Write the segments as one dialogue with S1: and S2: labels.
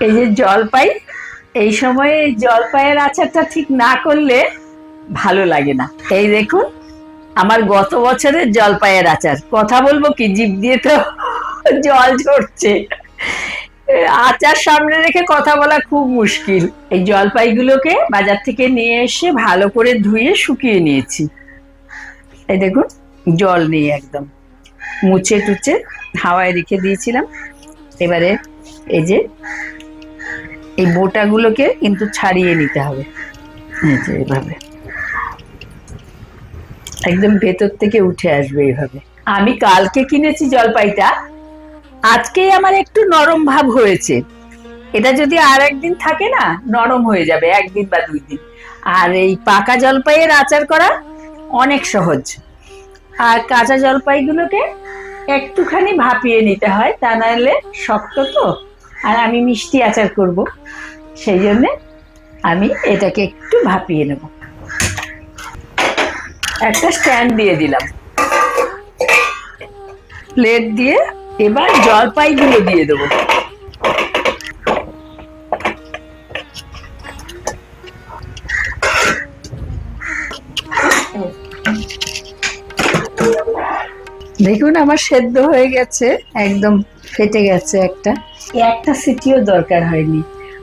S1: এই যে জলপাই, এই সময়ে জলপাইয়ের আচারটা ঠিক না করলে ভালো লাগে না। এই দেখুন আমার গত বছরের জলপাইয়ের আচার, কথা বলবো কি জিভ দিয়ে তো জল ঝরছে। আচার সামনে রেখে কথা বলা খুব মুশকিল। এই জলপাইগুলোকে বাজার থেকে নিয়ে এসে ভালো করে ধুয়ে শুকিয়ে নিয়েছি। এই দেখুন জল নেই, একদম মুছে টুচে হাওয়ায় রেখে দিয়েছিলাম। এবারে এই যে এই বোটাগুলোকে কিন্তু ছাড়িয়ে নিতে হবে, এই যে এইভাবে একদম ভেতর থেকে উঠে আসবে এইভাবে। আমি কালকে কিনেছি জলপাইটা, আজকেই আমার একটু নরম ভাব হয়েছে। এটা যদি আর একদিন থাকে না, নরম হয়ে যাবে 1 দিন বা 2 দিন। আর এই পাকা জলপাইয়ের আচার করা অনেক সহজ। আর কাঁচা জলপাইগুলোকে একটুখানি ভাপিয়ে নিতে হয়, তা নাহলে শক্ত তো। আর আমি মিষ্টি আচার করব, সেই জন্যে আমি এটাকে একটু ভাপিয়ে নেব। একটা স্ট্যান্ড দিয়ে দিলাম, প্লেট দিয়ে এবার জলপাইগুলো দিয়ে দেবো। দেখুন আমার সেদ্ধ হয়ে গেছে, একদম ফেটে গেছে। একটা সিটিও দরকার হয়নি।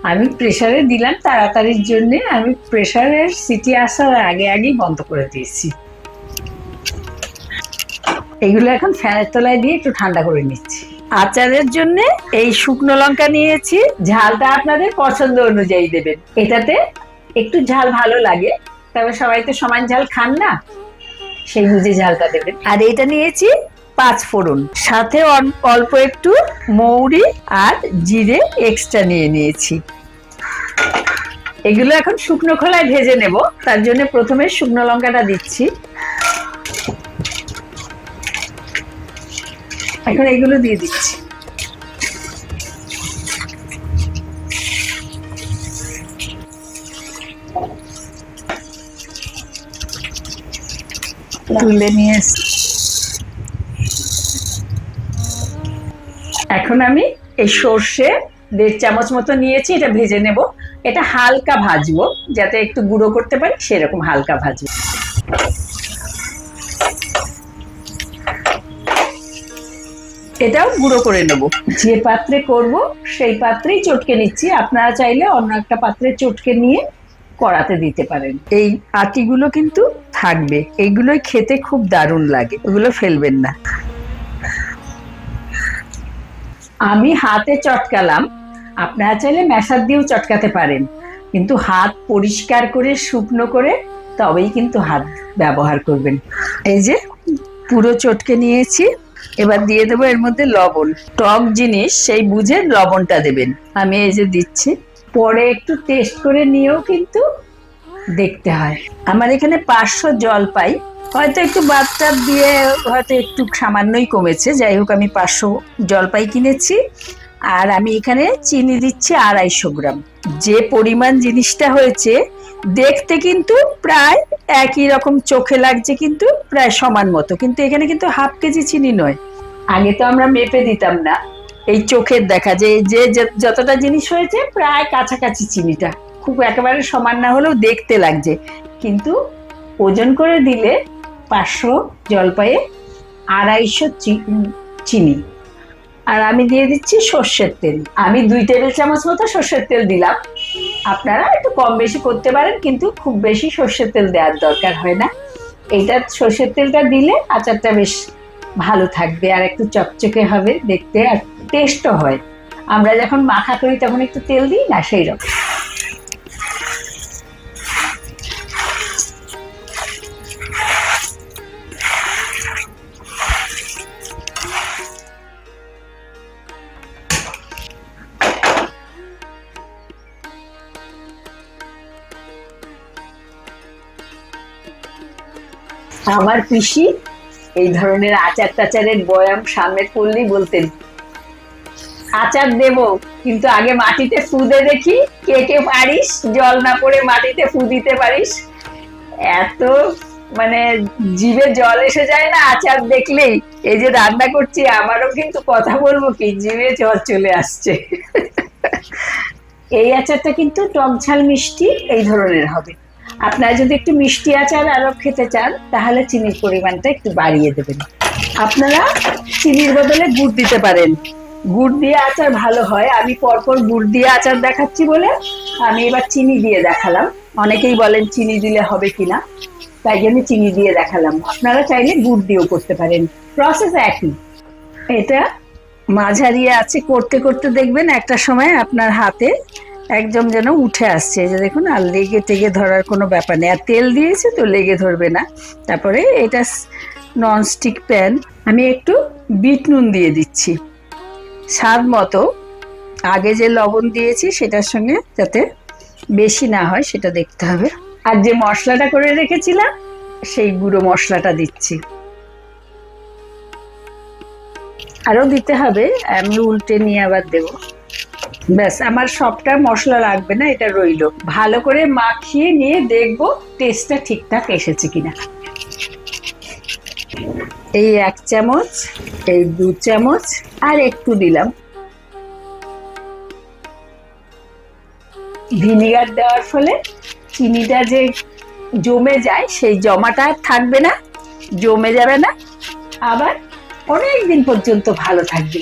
S1: আমি প্রেসারে দিলাম তাড়াতাড়ির জন্য, আমি প্রেসারের সিটি আসার আগে আগেই বন্ধ করে দিয়েছি। এগুলো এখন ফ্যানের তলায় দিয়ে একটু ঠান্ডা করে নিচ্ছি। আচারের জন্য এই শুকনো লঙ্কা নিয়েছি, ঝালটা আপনাদের পছন্দ অনুযায়ী দেবেন। এটাতে একটু ঝাল ভালো লাগে, তবে সবাই তো সমান ঝাল খান না, সেই বুঝে ঝালটা দেবেন। আর এটা নিয়েছি 5 ফোড়ন, সাথে অল্প একটু মৌরি আর জিরে এক্সট্রা নিয়ে নিয়েছি। এগুলো এখন শুকনো খোলায় ভেজে নেব, তার জন্য প্রথমে শুকনো লঙ্কাটা দিচ্ছি। এখন এগুলো দিয়ে দিচ্ছি। তুলে নিয়ে এখন আমি এই সর্ষে 1.5 চামচ মতো নিয়েছি, এটা ভেজে নেব। এটা হালকা ভাজবো, যাতে একটু গুঁড়ো করতে পারি সেরকম হালকা ভাজবো। এটাও গুঁড়ো করে নেব। যে পাত্রে করব সেই পাত্রেই চটকে নিচ্ছি, আপনারা চাইলে অন্য একটা পাত্রে চটকে নিয়ে কড়াতে দিতে পারেন। এই আটিগুলো কিন্তু থাকবে, এইগুলোই খেতে খুব দারুণ লাগে, ওগুলো ফেলবেন না। আমি হাতে চটকালাম, আপনারা চাইলে ম্যাশার দিয়েও চটকাতে পারেন, কিন্তু হাত পরিষ্কার করে শুকনো করে তবেই কিন্তু হাত ব্যবহার করবেন। এই যে পুরো চটকে নিয়েছি, এবার দিয়ে দেবো এর মধ্যে লবণ। টক জিনিস সেই বুঝে লবণটা দেবেন। আমি এই যে দিচ্ছি, পরে একটু টেস্ট করে নিয়েও কিন্তু দেখতে হয়। আমার এখানে 500 জলপাই, হয়তো একটু বাদটাপ দিয়ে হয়তো একটু সামান্যই কমেছে, যাই হোক আমি 500 জলপাই কিনেছি। আর আমি এখানে চিনি দিচ্ছি 250 গ্রাম। যে পরিমাণ জিনিসটা হয়েছে, দেখতে কিন্তু প্রায় একই রকম চোখে লাগছে, কিন্তু প্রায় সমান মতো, কিন্তু এখানে কিন্তু ½ কেজি চিনি নয়। আগে তো আমরা মেপে দিতাম না, এই চোখের দেখা যে যে যতটা জিনিস হয়েছে প্রায় কাছাকাছি চিনিটা, খুব একেবারে সমান না হলেও দেখতে লাগছে, কিন্তু ওজন করে দিলে 500 জলপাইয়ে 250 চিনি। আর আমি দিয়ে দিচ্ছি সর্ষের তেল, আমি 2 টেবিল চামচ মতো সর্ষের তেল দিলাম। আপনারা একটু কম বেশি করতে পারেন, কিন্তু খুব বেশি সর্ষের তেল দেওয়ার দরকার হয় না। এইটা সর্ষের তেলটা দিলে আচারটা বেশ ভালো থাকবে, আর একটু চকচকে হবে দেখতে, আর টেস্টও হয়। আমরা যখন মাখা করি তখন একটু তেল দিই না, সেই রকম। আমার পিসি এই ধরনের আচার টাচারের বয়াম সামনে করলেই বলতেন, আচার দেব, কিন্তু আগে মাটিতে ফুদে দেখি কে কে পারিস, জল না পড়ে মাটিতে ফু দিতে পারিস। এত মানে জিভে জল এসে যায় না আচার দেখলেই। এই যে রান্না করছি, আমারও কিন্তু কথা বলবো কি জিভে জল চলে আসছে। এই আচারটা কিন্তু টক ঝাল মিষ্টি এই ধরনের হবে। আপনারা যদি একটু মিষ্টি আচার আরো খেতে চান তাহলে চিনির পরিমাণটা একটু বাড়িয়ে দেবেন। আপনারা চিনির বদলে গুড় দিতে পারেন, গুড় দিয়ে আচার ভালো হয়। আমি পরপর গুড় দিয়ে আচার দেখাচ্ছি বলে আমি এবার চিনি দিয়ে দেখালাম। অনেকেই বলেন চিনি দিলে হবে কিনা, তাই জন্য চিনি দিয়ে দেখালাম। আপনারা চাইলে গুড় দিয়েও করতে পারেন, প্রসেস একই। এটা মাঝারি আছে করতে করতে দেখবেন একটা সময় আপনার হাতে একদম যেন উঠে আসছে, যে দেখুন, আর লেগে টেগে ধরার কোনো ব্যাপার নেই, আর তেল দিয়েছে তো লেগে ধরবে না। তারপরে এটা ননস্টিক প্যান, আমি একটু বিট নুন দিয়ে দিচ্ছি স্বাদ মতো। আগে যে লবণ দিয়েছি সেটার সঙ্গে যাতে বেশি না হয় সেটা দেখতে হবে। আর যে মশলাটা করে রেখেছিলাম সেই গুঁড়ো মশলাটা দিচ্ছি, আরো দিতে হবে, আমি উল্টে নিয়ে আবার দেবো। ব্যাস, আমার সবটা মশলা লাগবে না, এটা রইলো। ভালো করে মাখিয়ে নিয়ে দেখবো টেস্টটা ঠিকঠাক এসেছে কিনা। এই 1 চামচ, এই 2 চামচ, আর একটু দিলাম। ভিনিগার দেওয়ার ফলে চিনিটা যে জমে যায় সেই জমাটা থাকবে না, জমে যাবে না, আবার অনেক দিন পর্যন্ত ভালো থাকবে,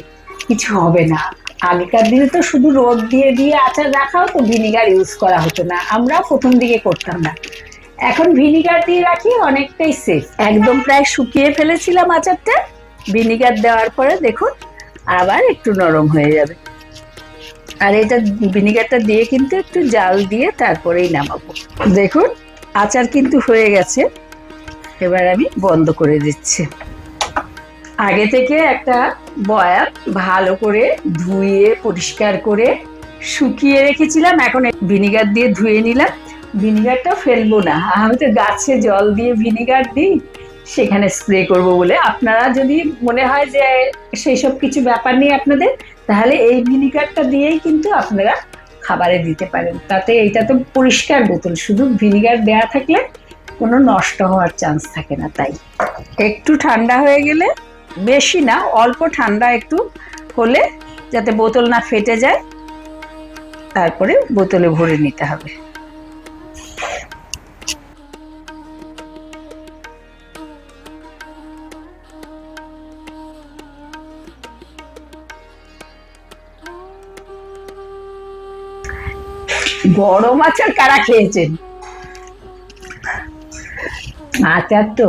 S1: কিছু হবে না। আগেকার দিনে তো শুধু রোদ দিয়ে দিয়ে আচার রাখা হতো, ভিনিগার ইউজ করা হতো না, আমরা প্রথম দিকে করতাম না। এখন ভিনিগার দিয়ে রাখি, অনেকটাই সেফ। একদম প্রায় শুকিয়ে ফেলেছিলাম আচারটা, ভিনিগার দেওয়ার পরে দেখুন আবার একটু নরম হয়ে যাবে। আর এটা ভিনিগারটা দিয়ে কিন্তু একটু জাল দিয়ে তারপরেই নামাবো। দেখুন আচার কিন্তু হয়ে গেছে, এবার আমি বন্ধ করে দিচ্ছি। আগে থেকে একটা বয়াম ভালো করে ধুয়ে পরিষ্কার করে শুকিয়ে রেখেছিলাম, এখন ভিনিগার দিয়ে ধুয়ে নিলাম। ভিনিগারটা ফেলবো না, আমি তো গাছে জল দিয়ে ভিনিগার দিই, সেখানে স্প্রে করব বলে। আপনারা যদি মনে হয় যে সেই সব কিছু ব্যাপার নেই আপনাদের, তাহলে এই ভিনিগারটা দিয়েই কিন্তু আপনারা খাবারে দিতে পারেন। তাতে এইটা তো পরিষ্কার বোতল, শুধু ভিনিগার দেয়া থাকলে কোনো নষ্ট হওয়ার চান্স থাকে না। তাই একটু ঠান্ডা হয়ে গেলে, বেশি না, অল্প ঠান্ডা একটু হলে যাতে বোতল না ফেটে যায়, তারপরে বোতলে ভরে নিতে হবে। গরম আচার কারা খেয়েছেন? আচার তো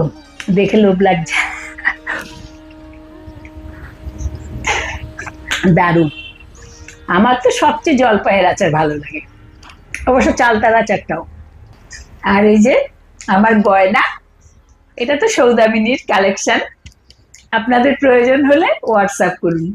S1: দেখে লোভ লাগছে, দারুণ। আমার তো সবচেয়ে জলপাইয়ের আচার ভালো লাগে, অবশ্য চালতার আচারটাও। আর এই যে আমার গয়না, এটা তো সৌদামিনীর কালেকশন। আপনাদের প্রয়োজন হলে হোয়াটসঅ্যাপ করুন।